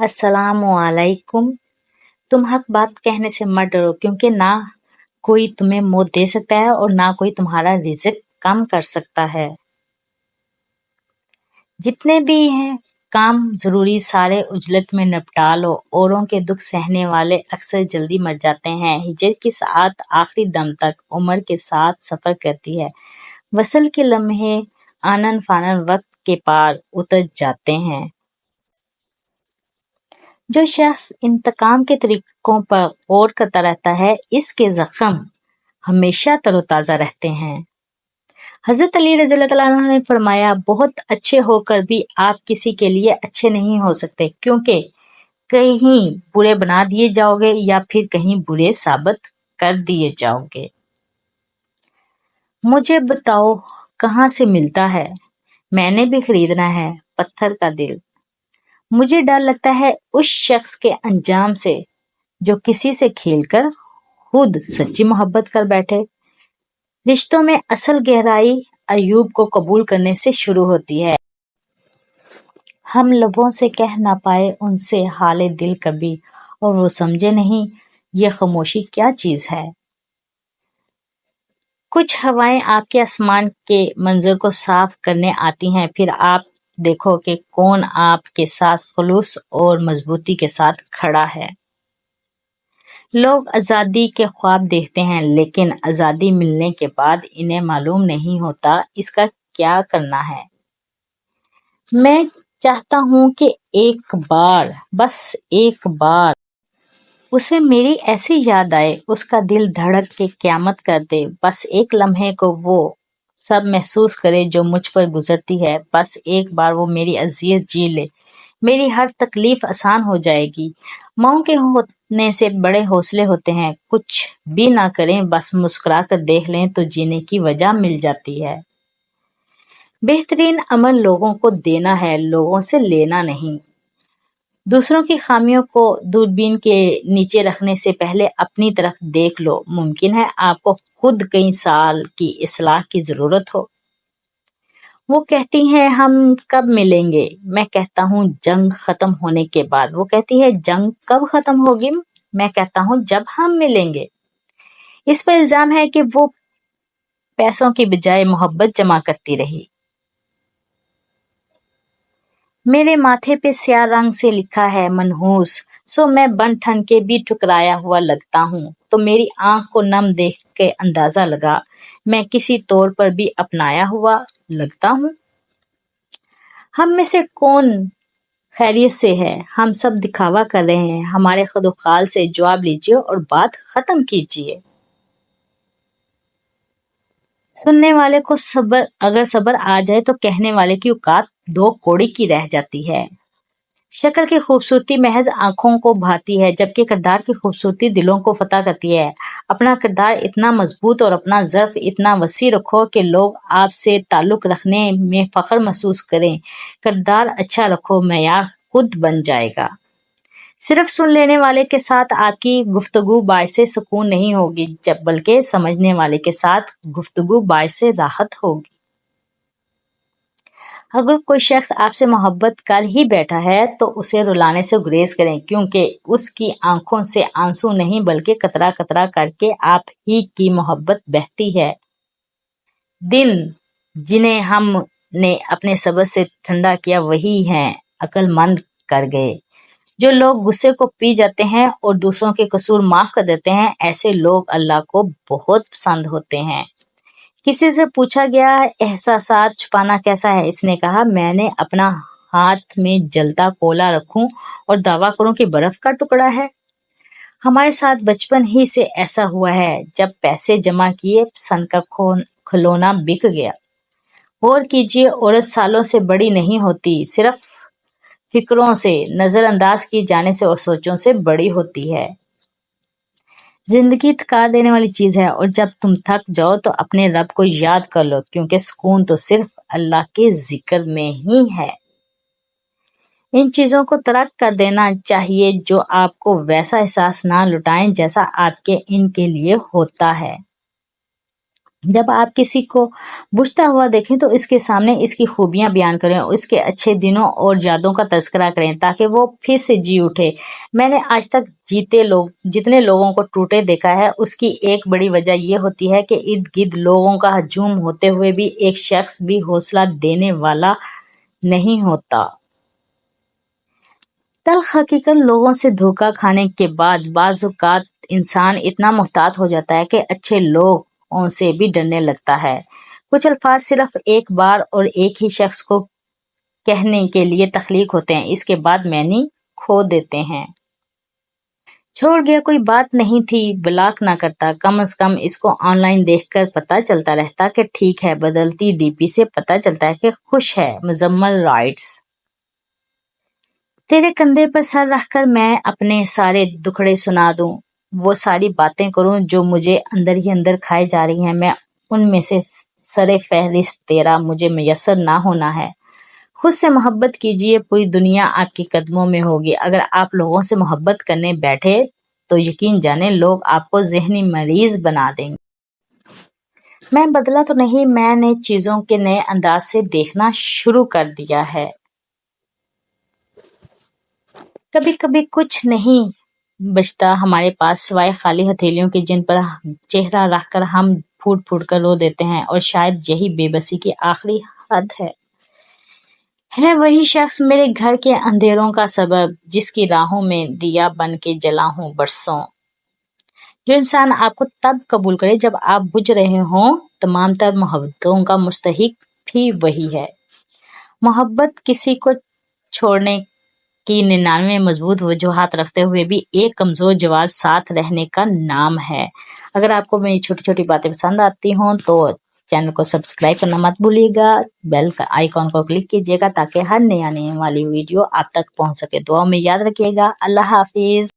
अस्सलाम वालेकुम। तुम हक बात कहने से मत डरो, क्योंकि ना कोई तुम्हें मौत दे सकता है और ना कोई तुम्हारा रिज़्क कम कर सकता है। जितने भी हैं काम ज़रूरी सारे उजलत में निपटा लो। औरों के दुख सहने वाले अक्सर जल्दी मर जाते हैं। हिजर की साथ आखिरी दम तक उम्र के साथ सफ़र करती है। वसल के लम्हे आनन फानन वक्त के पार उतर जाते हैं। जो शख्स इंतकाम के तरीकों पर गौर करता रहता है, इसके ज़ख्म हमेशा तरोताज़ा रहते हैं। हज़रत अली रज़ियल्लाहु अन्हु ने फरमाया, बहुत अच्छे होकर भी आप किसी के लिए अच्छे नहीं हो सकते, क्योंकि कहीं बुरे बना दिए जाओगे या फिर कहीं बुरे साबित कर दिए जाओगे। मुझे बताओ कहाँ से मिलता है? मैंने भी खरीदना है पत्थर का दिल। मुझे डर लगता है उस शख्स के अंजाम से जो किसी से खेलकर खुद सच्ची मोहब्बत कर बैठे। रिश्तों में असल गहराई अयूब को कबूल करने से शुरू होती है। हम लबों से कह ना पाए उनसे हाले दिल कभी, और वो समझे नहीं ये खामोशी क्या चीज है। कुछ हवाएं आपके आसमान के मंजर को साफ करने आती हैं, फिर आप देखो कि कौन आपके साथ खुलूस और मजबूती के साथ खड़ा है। लोग आज़ादी के ख्वाब देखते हैं, लेकिन आज़ादी मिलने के बाद इन्हें मालूम नहीं होता इसका क्या करना है। मैं चाहता हूँ कि एक बार, बस एक बार उसे मेरी ऐसी याद आए, उसका दिल धड़क के क़यामत कर दे। बस एक लम्हे को वो सब महसूस करे जो मुझ पर गुजरती है। बस एक बार वो मेरी अज़ियत जी ले, मेरी हर तकलीफ आसान हो जाएगी। माँओं के होने से बड़े हौसले होते हैं। कुछ भी ना करें, बस मुस्कुरा कर देख लें तो जीने की वजह मिल जाती है। बेहतरीन अमल लोगों को देना है, लोगों से लेना नहीं। दूसरों की खामियों को दूरबीन के नीचे रखने से पहले अपनी तरफ देख लो। मुमकिन है आपको खुद कई साल की इस्लाह की जरूरत हो। वो कहती हैं हम कब मिलेंगे? मैं कहता हूँ जंग खत्म होने के बाद। वो कहती है जंग कब खत्म होगी? मैं कहता हूँ जब हम मिलेंगे। इस पर इल्जाम है कि वो पैसों की बजाय मोहब्बत जमा करती रही। मेरे माथे पे स्याह रंग से लिखा है मनहूस, सो मैं बन ठन के भी ठुकराया हुआ लगता हूँ। तो मेरी आंख को नम देख के अंदाजा लगा, मैं किसी तौर पर भी अपनाया हुआ लगता हूँ। हम में से कौन खैरियत से है? हम सब दिखावा कर रहे हैं। हमारे खुदोखाल से जवाब लीजिए और बात खत्म कीजिए। सुनने वाले को अगर सब्र आ जाए तो कहने वाले की औकात दो कौड़ी की रह जाती है। शक्ल की खूबसूरती महज आंखों को भाती है, जबकि किरदार की खूबसूरती दिलों को फतह करती है। अपना किरदार इतना मजबूत और अपना ज़र्फ इतना वसी रखो कि लोग आपसे ताल्लुक रखने में फख्र महसूस करें। किरदार अच्छा रखो, मेयार खुद बन जाएगा। सिर्फ सुन लेने वाले के साथ आपकी गुफ्तगू बाइसे सुकून नहीं होगी, जब बल्कि समझने वाले के साथ गुफ्तगू बाइसे राहत होगी। अगर कोई शख्स आपसे मोहब्बत कर ही बैठा है तो उसे रुलाने से गुरेज करें, क्योंकि उसकी आंखों से आंसू नहीं बल्कि कतरा कतरा करके आप ही की मोहब्बत बहती है। दिन जिन्हें हमने अपने सब्र से ठंडा किया वही हैं अक्लमंद कर गए। जो लोग गुस्से को पी जाते हैं और दूसरों के कसूर माफ कर देते हैं, ऐसे लोग अल्लाह को बहुत पसंद होते हैं। किसी से पूछा गया एहसासात छुपाना कैसा है? इसने कहा मैंने अपना हाथ में जलता कोला रखूं और दावा करूं कि बर्फ का टुकड़ा है। हमारे साथ बचपन ही से ऐसा हुआ है। जब पैसे जमा किए, पसंद का खिलौना बिक गया। गौर कीजिए, औरत सालों से बड़ी नहीं होती, सिर्फ फिक्रों से, नजरअंदाज की जाने से और सोचों से बड़ी होती है। जिंदगी थका देने वाली चीज है, और जब तुम थक जाओ तो अपने रब को याद कर लो, क्योंकि सुकून तो सिर्फ अल्लाह के जिक्र में ही है। इन चीजों को तर्क कर देना चाहिए जो आपको वैसा एहसास ना लुटाएं जैसा आपके इनके लिए होता है। जब आप किसी को बुझता हुआ देखें तो इसके सामने इसकी खूबियां बयान करें और इसके अच्छे दिनों और यादों का तज़किरा करें ताकि वो फिर से जी उठे। मैंने आज तक जितने लोगों को टूटे देखा है, उसकी एक बड़ी वजह ये होती है कि इर्द-गिर्द लोगों का हजूम होते हुए भी एक शख्स भी हौसला देने वाला नहीं होता। तल्ख हकीकत, लोगों से धोखा खाने के बाद बाज़ औक़ात इंसान इतना मुहतात हो जाता है कि अच्छे लोगों से भी डरने लगता है। कुछ अल्फाज सिर्फ एक बार और एक ही शख्स को कहने के लिए तख्लीक होते हैं, इसके बाद मैनी खो देते हैं। छोड़ गया कोई बात नहीं थी, ब्लॉक ना करता, कम से कम इसको ऑनलाइन देखकर पता चलता रहता कि ठीक है। बदलती डीपी से पता चलता है कि खुश है। मुजम्मल राइट्स। तेरे कंधे पर सर रखकर मैं अपने सारे दुखड़े सुना दूं, वो सारी बातें करूं जो मुझे अंदर ही अंदर खाए जा रही हैं। मैं उनमें से सरे फहरिस्त तेरा मुझे मयसर ना होना है। खुद से मोहब्बत कीजिए, पूरी दुनिया आपके कदमों में होगी। अगर आप लोगों से मोहब्बत करने बैठे तो यकीन जाने लोग आपको ज़हनी मरीज बना देंगे। मैं बदला तो नहीं, मैंने चीज़ों के नए अंदाज से देखना शुरू कर दिया है। कभी कभी कुछ नहीं बचता हमारे पास सिवाय खाली हथेलियों के, जिन पर चेहरा रखकर हम फूट फूट कर रो देते हैं, और शायद यही बेबसी की आखिरी हद है वही शख्स मेरे घर के अंधेरों का सबब, जिसकी राहों में दिया बन के जला हूं बरसों। जो इंसान आपको तब कबूल करे जब आप बुझ रहे हों, तमाम तर मोहब्बतों का मुस्तहिक भी वही है। मोहब्बत किसी को छोड़ने की 99 मजबूत वजूहात रखते हुए भी एक कमजोर जवाब साथ रहने का नाम है। अगर आपको मेरी छोटी छोटी बातें पसंद आती हों तो चैनल को सब्सक्राइब करना मत भूलिएगा, बेल का आइकॉन को क्लिक कीजिएगा ताकि हर नई आने वाली वीडियो आप तक पहुंच सके। दुआ में याद रखिएगा। अल्लाह हाफिज।